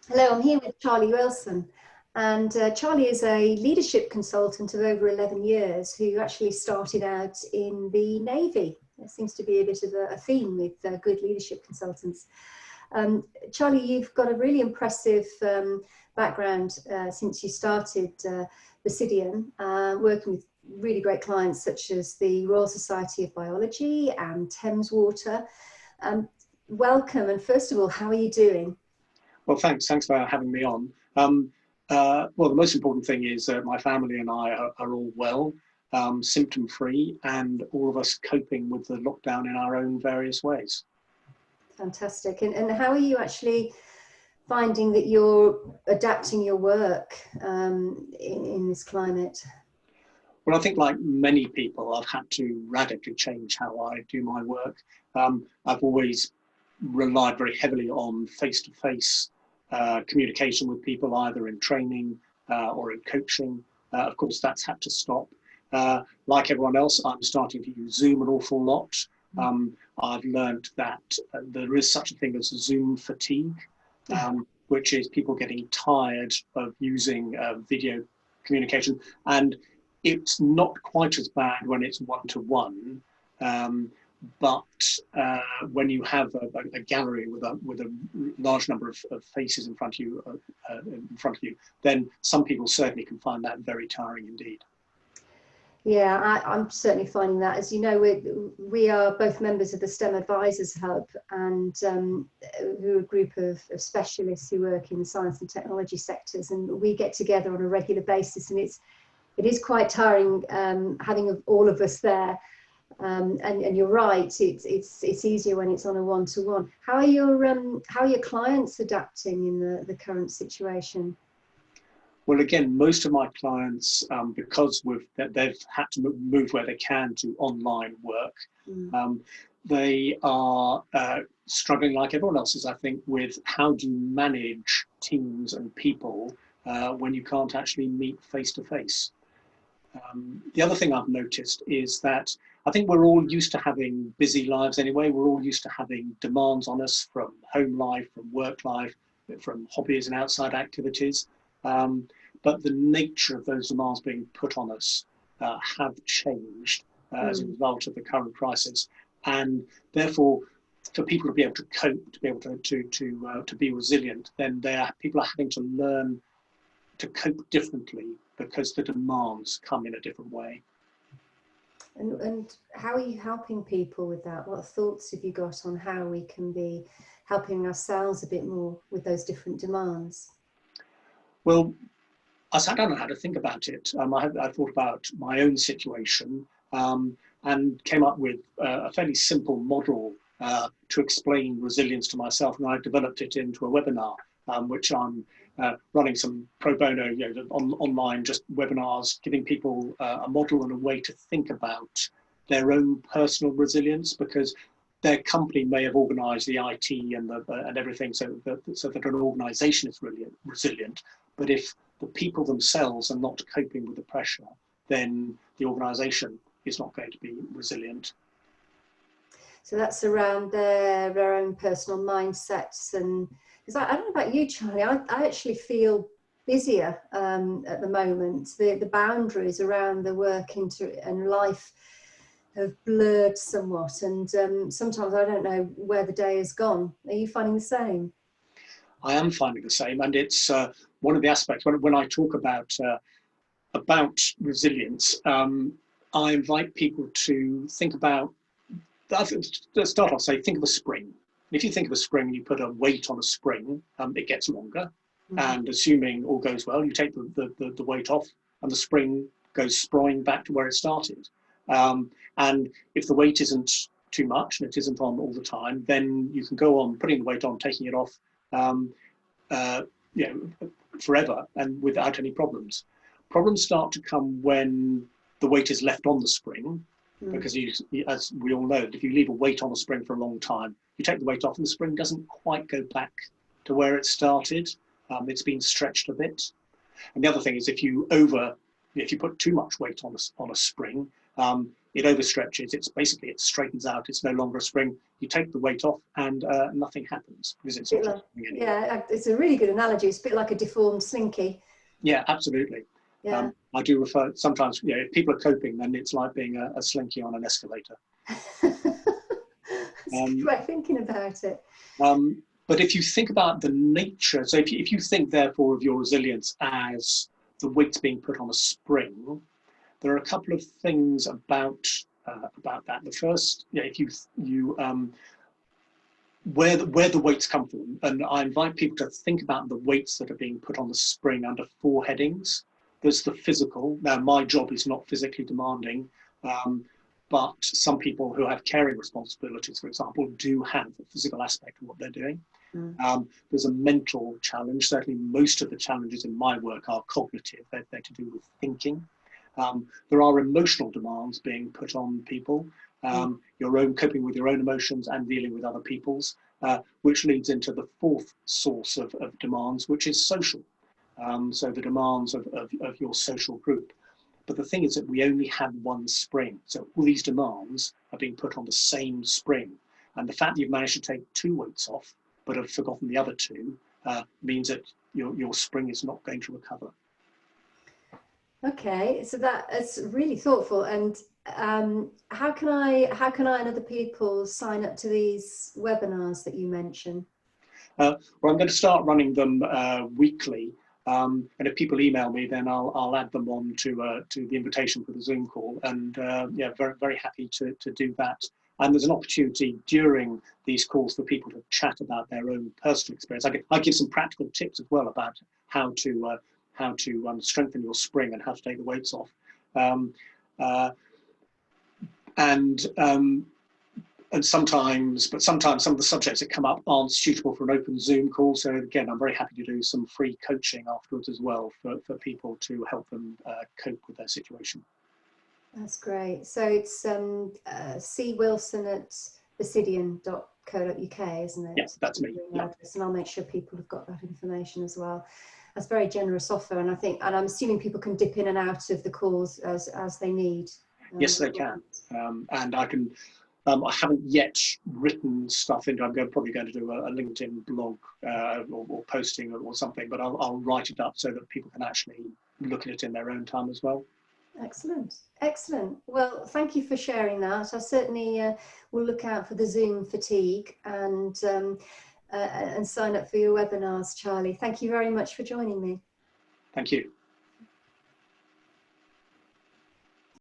Hello, I'm here with Charlie Wilson. And Charlie is a leadership consultant of over 11 years who actually started out in the Navy. There seems to be a bit of a theme with good leadership consultants. Charlie, you've got a really impressive background since you started Bosideon, working with really great clients such as the Royal Society of Biology and Thames Water. Welcome, and first of all, how are you doing? Well, thanks for having me on. Well, the most important thing is that my family and I are all well, symptom-free, and all of us coping with the lockdown in our own various ways. Fantastic. And how are you actually finding that you're adapting your work in this climate? Well, I think like many people, I've had to radically change how I do my work. I've always relied very heavily on face-to-face communication with people, either in training or in coaching. Of course, that's had to stop. Like everyone else, I'm starting to use Zoom an awful lot. I've learned that there is such a thing as Zoom fatigue, which is people getting tired of using video communication. And it's not quite as bad when it's one-to-one. But when you have a gallery with a large number of faces in front of you, then some people certainly can find that very tiring indeed. Yeah, I'm certainly finding that. As you know, we are both members of the STEM Advisors Hub, and we're a group of specialists who work in the science and technology sectors, and we get together on a regular basis, and it is quite tiring having all of us there. And you're right, it's easier when it's on a one-to-one. How are your clients adapting in the current situation? Well, again, most of my clients, because they've had to move where they can to online work, they are struggling like everyone else is, I think, with how do you manage teams and people when you can't actually meet face to face. The other thing I've noticed is that I think we're all used to having busy lives anyway. We're all used to having demands on us from home life, from work life, from hobbies and outside activities. But the nature of those demands being put on us have changed as a result of the current crisis. And therefore, for people to be able to cope, to be able to be resilient, then people are having to learn to cope differently because the demands come in a different way. And how are you helping people with that? What thoughts have you got on how we can be helping ourselves a bit more with those different demands? Well, I don't know how to think about it. I thought about my own situation and came up with a fairly simple model to explain resilience to myself, and I developed it into a webinar, which I'm running some pro bono, online just webinars, giving people a model and a way to think about their own personal resilience, because their company may have organised the IT and everything so that an organisation is really resilient. But if the people themselves are not coping with the pressure, then the organisation is not going to be resilient. So that's around their own personal mindsets. And because I don't know about you, Charlie, I actually feel busier at the moment. The boundaries around the work and life have blurred somewhat, and sometimes I don't know where the day has gone. Are you finding the same? I am finding the same, and it's one of the aspects when I talk about resilience. I invite people to think about. To start off, say, think of a spring. If you think of a spring and you put a weight on a spring, it gets longer. And assuming all goes well, you take the weight off, and the spring goes sprawling back to where it started. And if the weight isn't too much and it isn't on all the time, then you can go on putting the weight on, taking it off, forever and without any problems. Problems start to come when the weight is left on the spring, because as we all know, if you leave a weight on a spring for a long time, you take the weight off and the spring doesn't quite go back to where it started. It's been stretched a bit. And the other thing is if you put too much weight on a spring, it overstretches. It's basically, it straightens out. It's no longer a spring. You take the weight off and nothing happens because it's not like, anymore. yeah, it's a really good analogy. It's a bit like a deformed slinky. Yeah, absolutely. Yeah. I do refer sometimes, you know, if people are coping, then it's like being a slinky on an escalator. That's a good way of thinking about it. But if you think about the nature, so if you think therefore of your resilience as the weights being put on a spring, there are a couple of things about that. The first, yeah, if where the weights come from, and I invite people to think about the weights that are being put on the spring under 4 headings. There's the physical. Now, my job is not physically demanding, but some people who have caring responsibilities, for example, do have a physical aspect of what they're doing. There's a mental challenge. Certainly, most of the challenges in my work are cognitive. They're to do with thinking. There are emotional demands being put on people. Your own coping with your own emotions and dealing with other people's, which leads into the 4th source of demands, which is social. So the demands of your social group. But the thing is that we only have one spring. So all these demands are being put on the same spring. And the fact that you've managed to take 2 weights off, but have forgotten the other 2, means that your spring is not going to recover. Okay, so that's really thoughtful. And how can I and other people sign up to these webinars that you mentioned? Well, I'm going to start running them weekly. And if people email me, then I'll add them on to the invitation for the Zoom call. And yeah, very, very happy to do that. And there's an opportunity during these calls for people to chat about their own personal experience. I give some practical tips as well about how to strengthen your spring and how to take the weights off. And sometimes some of the subjects that come up aren't suitable for an open Zoom call. So again, I'm very happy to do some free coaching afterwards as well for people to help them cope with their situation. That's great. So it's C. Wilson at Bosideon.co.uk, isn't it? Yes, that's me. Yeah. And I'll make sure people have got that information as well. That's a very generous offer, and I'm assuming people can dip in and out of the calls as they need. Yes, they can, and I can. I haven't yet written stuff into. I'm probably going to do a LinkedIn blog or posting or something, but I'll write it up so that people can actually look at it in their own time as well. Excellent, excellent. Well, thank you for sharing that. I certainly will look out for the Zoom fatigue and sign up for your webinars, Charlie. Thank you very much for joining me. Thank you.